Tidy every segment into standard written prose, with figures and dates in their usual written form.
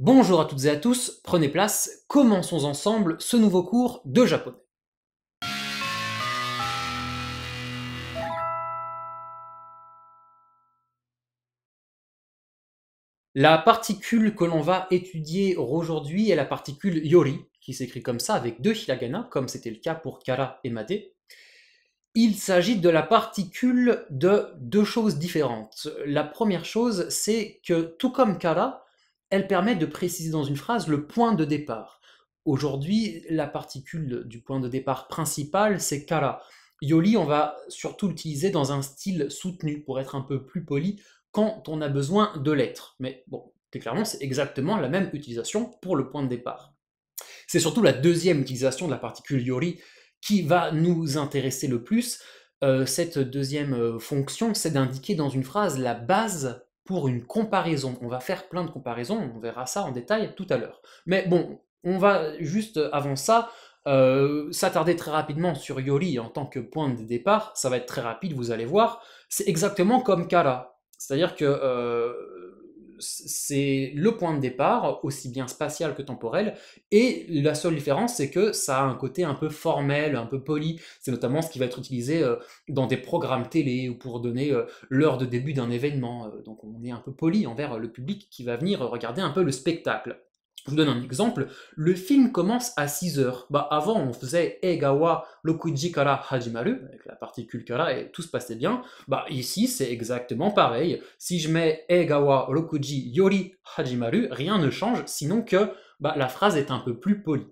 Bonjour à toutes et à tous, prenez place, commençons ensemble ce nouveau cours de japonais. La particule que l'on va étudier aujourd'hui est la particule yori, qui s'écrit comme ça avec deux hiragana, comme c'était le cas pour kara et made. Il s'agit de la particule de deux choses différentes. La première chose, c'est que tout comme kara, elle permet de préciser dans une phrase le point de départ. Aujourd'hui, la particule du point de départ principal, c'est kara. Yoli, on va surtout l'utiliser dans un style soutenu pour être un peu plus poli quand on a besoin de l'être. Mais bon, très clairement, c'est exactement la même utilisation pour le point de départ. C'est surtout la deuxième utilisation de la particule yori qui va nous intéresser le plus. Cette deuxième fonction, c'est d'indiquer dans une phrase la base pour une comparaison. On va faire plein de comparaisons, on verra ça en détail tout à l'heure. Mais bon, on va juste avant ça s'attarder très rapidement sur yori en tant que point de départ. Ça va être très rapide, vous allez voir. C'est exactement comme kara. C'est-à-dire que c'est le point de départ, aussi bien spatial que temporel, et la seule différence, c'est que ça a un côté un peu formel, un peu poli. C'est notamment ce qui va être utilisé dans des programmes télé ou pour donner l'heure de début d'un événement. Donc on est un peu poli envers le public qui va venir regarder un peu le spectacle. Je vous donne un exemple. Le film commence à 6 heures. Bah, avant, on faisait Egawa Rokuji kara hajimaru, avec la particule kara, et tout se passait bien. Bah, ici, c'est exactement pareil. Si je mets Egawa Rokuji yori hajimaru, rien ne change, sinon que bah, la phrase est un peu plus polie.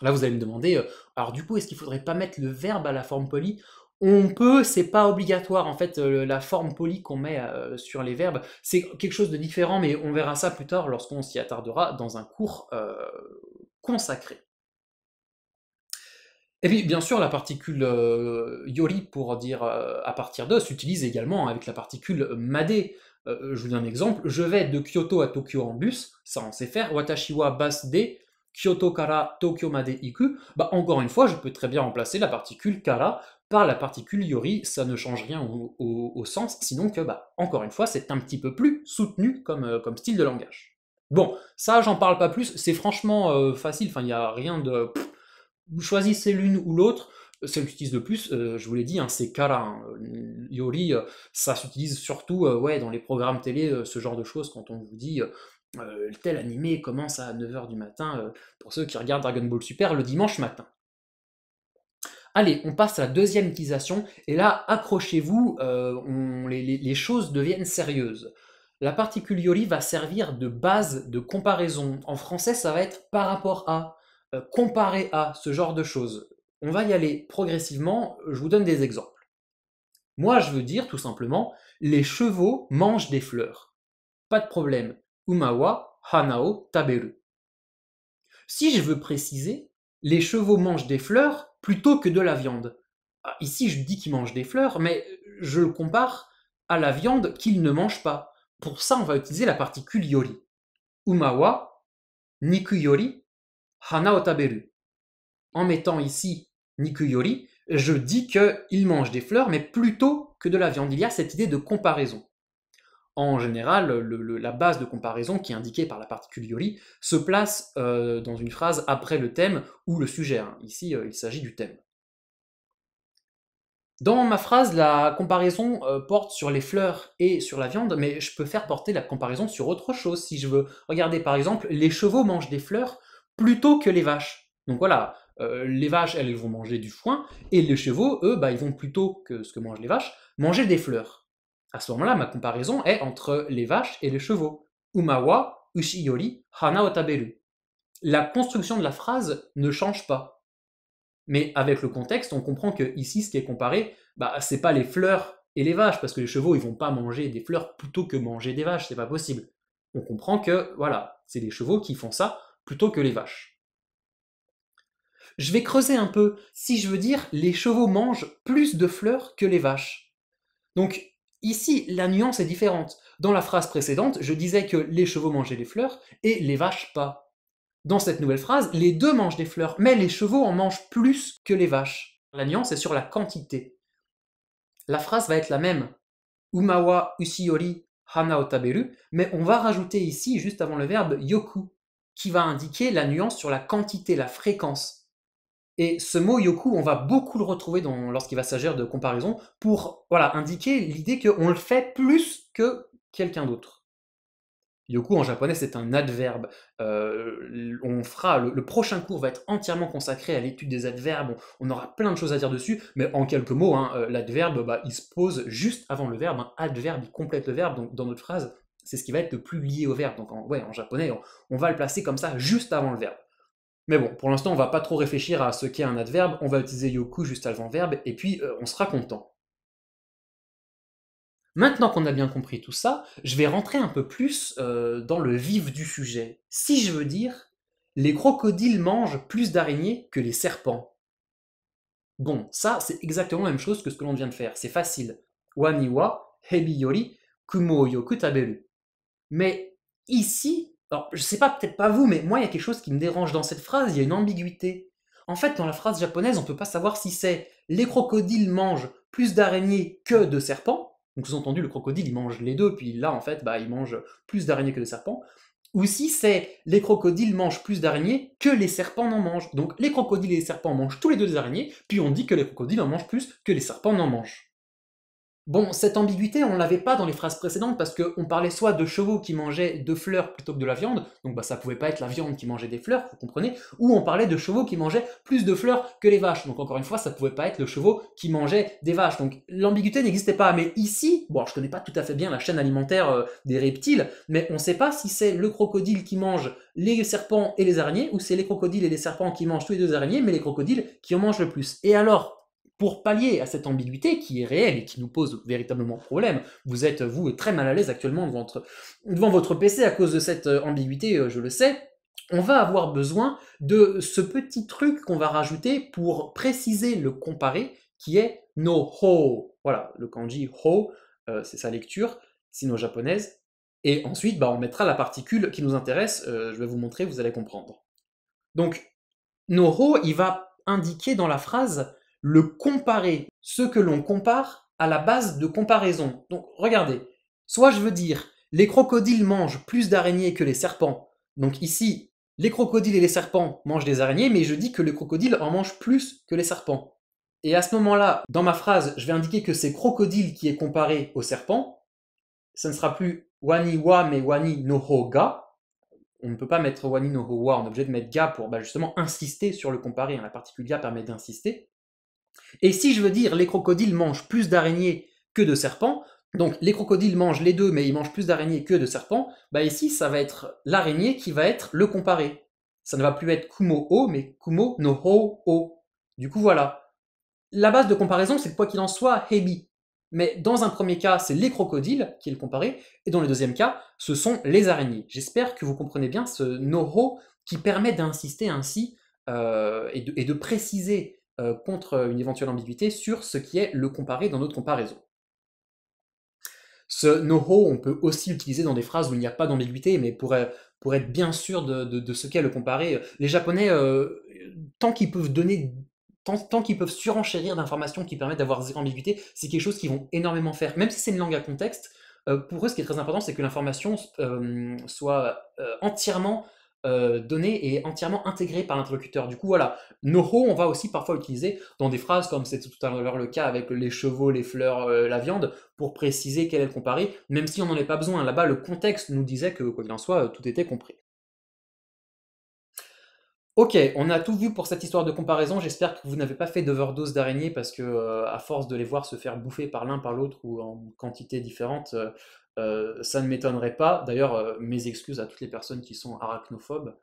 Là, vous allez me demander, alors du coup, est-ce qu'il faudrait pas mettre le verbe à la forme polie? On peut, c'est pas obligatoire. En fait, la forme polie qu'on met sur les verbes, c'est quelque chose de différent, mais on verra ça plus tard lorsqu'on s'y attardera dans un cours consacré. Et puis, bien sûr, la particule yori, pour dire à partir de, s'utilise également avec la particule made. Je vous donne un exemple. Je vais de Kyoto à Tokyo en bus, ça on sait faire. Watashi wa bus de Kyoto kara Tokyo made iku. Bah, encore une fois, je peux très bien remplacer la particule kara par la particule yori. Ça ne change rien au sens, sinon que, bah, encore une fois, c'est un petit peu plus soutenu comme style de langage. Bon, ça, j'en parle pas plus. C'est franchement facile. Enfin, il n'y a rien de. Vous choisissez l'une ou l'autre, celle que j'utilise le plus, je vous l'ai dit, hein, c'est kara. Hein. Yori, ça s'utilise surtout ouais, dans les programmes télé, ce genre de choses, quand on vous dit tel animé commence à 9 h du matin, pour ceux qui regardent Dragon Ball Super le dimanche matin. Allez, on passe à la deuxième utilisation, et là, accrochez-vous, les choses deviennent sérieuses. La particule yori va servir de base de comparaison. En français, ça va être par rapport à, comparé à, ce genre de choses. On va y aller progressivement, je vous donne des exemples. Moi, je veux dire tout simplement, les chevaux mangent des fleurs. Pas de problème. Umawa hanao taberu. Si je veux préciser, les chevaux mangent des fleurs plutôt que de la viande. Ah, ici, je dis qu'ils mangent des fleurs, mais je le compare à la viande qu'ils ne mangent pas. Pour ça, on va utiliser la particule yori. Umawa, niku yori, hana o taberu. En mettant ici niku yori, je dis qu'ils mangent des fleurs, mais plutôt que de la viande. Il y a cette idée de comparaison. En général, la base de comparaison qui est indiquée par la particule yori se place dans une phrase après le thème ou le sujet. Hein. Ici, il s'agit du thème. Dans ma phrase, la comparaison porte sur les fleurs et sur la viande, mais je peux faire porter la comparaison sur autre chose si je veux. Regardez par exemple, les chevaux mangent des fleurs plutôt que les vaches. Donc voilà, les vaches, elles vont manger du foin, et les chevaux, eux, bah, ils vont plutôt que ce que mangent les vaches, manger des fleurs. À ce moment-là, ma comparaison est entre les vaches et les chevaux. Umawa, ushi yori, hana o taberu. La construction de la phrase ne change pas. Mais avec le contexte, on comprend que ici, ce qui est comparé, bah, c'est pas les fleurs et les vaches, parce que les chevaux, ils vont pas manger des fleurs plutôt que manger des vaches, c'est pas possible. On comprend que, voilà, c'est les chevaux qui font ça plutôt que les vaches. Je vais creuser un peu. Si je veux dire, les chevaux mangent plus de fleurs que les vaches. Donc, ici, la nuance est différente. Dans la phrase précédente, je disais que les chevaux mangeaient les fleurs et les vaches pas. Dans cette nouvelle phrase, les deux mangent des fleurs, mais les chevaux en mangent plus que les vaches. La nuance est sur la quantité. La phrase va être la même. Umawa ushi yori hana o taberu, mais on va rajouter ici, juste avant le verbe, yoku, qui va indiquer la nuance sur la quantité, la fréquence. Et ce mot yoku, on va beaucoup le retrouver lorsqu'il va s'agir de comparaison, pour voilà, indiquer l'idée qu'on le fait plus que quelqu'un d'autre. Yoku en japonais c'est un adverbe. Le prochain cours va être entièrement consacré à l'étude des adverbes. On aura plein de choses à dire dessus, mais en quelques mots, hein, l'adverbe il se pose juste avant le verbe. Adverbe, il complète le verbe. Donc dans notre phrase, c'est ce qui va être le plus lié au verbe. Donc en japonais, on va le placer comme ça juste avant le verbe. Mais bon, pour l'instant, on va pas trop réfléchir à ce qu'est un adverbe. On va utiliser yoku juste avant le verbe, et puis on sera content. Maintenant qu'on a bien compris tout ça, je vais rentrer un peu plus dans le vif du sujet. Si je veux dire, les crocodiles mangent plus d'araignées que les serpents. Bon, ça, c'est exactement la même chose que ce que l'on vient de faire. C'est facile. Wani wa hebi yori kumo o yoku taberu. Mais ici, alors je sais pas, peut-être pas vous, mais moi, il y a quelque chose qui me dérange dans cette phrase, il y a une ambiguïté. En fait, dans la phrase japonaise, on peut pas savoir si c'est les crocodiles mangent plus d'araignées que de serpents. Donc sous-entendu, le crocodile, il mange les deux, puis là, en fait, il mange plus d'araignées que de serpents. Ou si c'est les crocodiles mangent plus d'araignées que les serpents n'en mangent. Donc les crocodiles et les serpents mangent tous les deux des araignées, puis on dit que les crocodiles en mangent plus que les serpents n'en mangent. Bon, cette ambiguïté, on l'avait pas dans les phrases précédentes parce qu'on parlait soit de chevaux qui mangeaient de fleurs plutôt que de la viande, donc ça pouvait pas être la viande qui mangeait des fleurs, vous comprenez, ou on parlait de chevaux qui mangeaient plus de fleurs que les vaches, donc encore une fois, ça pouvait pas être le chevaux qui mangeait des vaches, donc l'ambiguïté n'existait pas, mais ici, bon, je connais pas tout à fait bien la chaîne alimentaire des reptiles, mais on sait pas si c'est le crocodile qui mange les serpents et les araignées, ou c'est les crocodiles et les serpents qui mangent tous les deux araignées, mais les crocodiles qui en mangent le plus. Et alors, pour pallier à cette ambiguïté qui est réelle et qui nous pose véritablement problème, vous êtes, vous, très mal à l'aise actuellement devant votre PC à cause de cette ambiguïté, je le sais, on va avoir besoin de ce petit truc qu'on va rajouter pour préciser le comparé, qui est no ho. Voilà, le kanji ho, c'est sa lecture sino-japonaise. Et ensuite, on mettra la particule qui nous intéresse, je vais vous montrer, vous allez comprendre. Donc, no ho, il va indiquer dans la phrase le comparer, ce que l'on compare à la base de comparaison. Donc regardez, soit je veux dire les crocodiles mangent plus d'araignées que les serpents. Donc ici, les crocodiles et les serpents mangent des araignées, mais je dis que les crocodiles en mangent plus que les serpents. Et à ce moment-là, dans ma phrase, je vais indiquer que c'est crocodile qui est comparé au serpent. Ça ne sera plus wani wa, mais wani no ho ga. On ne peut pas mettre wani no ho wa, on est obligé de mettre ga pour justement insister sur le comparé. La particule ga permet d'insister. Et si je veux dire les crocodiles mangent plus d'araignées que de serpents, donc les crocodiles mangent les deux, mais ils mangent plus d'araignées que de serpents, ici ça va être l'araignée qui va être le comparé. Ça ne va plus être kumo o, mais kumo no ho o. Du coup voilà. La base de comparaison, c'est que quoi qu'il en soit, hebi. Mais dans un premier cas, c'est les crocodiles qui est le comparé, et dans le deuxième cas, ce sont les araignées. J'espère que vous comprenez bien ce no ho qui permet d'insister ainsi et de préciser contre une éventuelle ambiguïté sur ce qui est le comparé dans notre comparaison. Ce no-ho, on peut aussi l'utiliser dans des phrases où il n'y a pas d'ambiguïté, mais pour être bien sûr de ce qu'est le comparé. Les Japonais, tant qu'ils peuvent donner, tant qu'ils peuvent surenchérir d'informations qui permettent d'avoir zéro ambiguïté, c'est quelque chose qu'ils vont énormément faire. Même si c'est une langue à contexte, pour eux, ce qui est très important, c'est que l'information soit entièrement donnée et entièrement intégrée par l'interlocuteur. Du coup, voilà, no-ho, on va aussi parfois l'utiliser dans des phrases comme c'était tout à l'heure le cas avec les chevaux, les fleurs, la viande, pour préciser quel est le comparé, même si on n'en a pas besoin. Là-bas, le contexte nous disait que, quoi qu'il en soit, tout était compris. Ok, on a tout vu pour cette histoire de comparaison. J'espère que vous n'avez pas fait d'overdose d'araignées parce que, à force de les voir se faire bouffer par l'un par l'autre ou en quantité différente, ça ne m'étonnerait pas. D'ailleurs, mes excuses à toutes les personnes qui sont arachnophobes.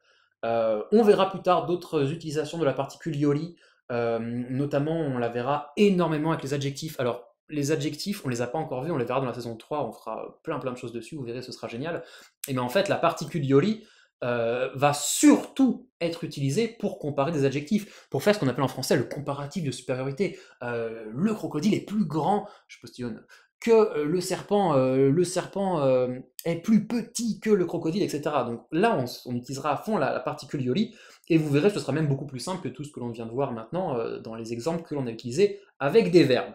On verra plus tard d'autres utilisations de la particule yori, notamment on la verra énormément avec les adjectifs. Alors, les adjectifs, on les a pas encore vus, on les verra dans la saison 3, on fera plein de choses dessus, vous verrez, ce sera génial. Et bien en fait, la particule yori va surtout être utilisée pour comparer des adjectifs, pour faire ce qu'on appelle en français le comparatif de supériorité. Le crocodile est plus grand, je postillonne, que le serpent est plus petit que le crocodile, etc. Donc là, on utilisera à fond la particule yori, et vous verrez, ce sera même beaucoup plus simple que tout ce que l'on vient de voir maintenant dans les exemples que l'on a utilisés avec des verbes.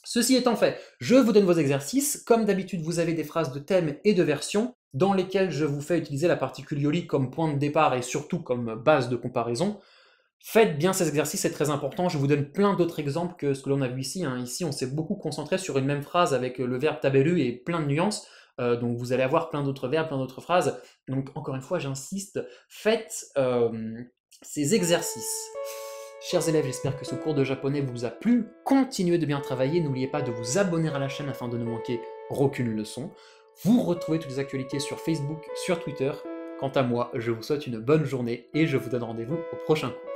Ceci étant fait, je vous donne vos exercices. Comme d'habitude, vous avez des phrases de thème et de version dans lesquelles je vous fais utiliser la particule yoli comme point de départ et surtout comme base de comparaison. Faites bien ces exercices, c'est très important. Je vous donne plein d'autres exemples que ce que l'on a vu ici. Ici, on s'est beaucoup concentré sur une même phrase avec le verbe taberu et plein de nuances. Donc vous allez avoir plein d'autres verbes, plein d'autres phrases. Donc encore une fois, j'insiste, faites ces exercices. Chers élèves, j'espère que ce cours de japonais vous a plu. Continuez de bien travailler, n'oubliez pas de vous abonner à la chaîne afin de ne manquer aucune leçon. Vous retrouvez toutes les actualités sur Facebook, sur Twitter. Quant à moi, je vous souhaite une bonne journée et je vous donne rendez-vous au prochain cours.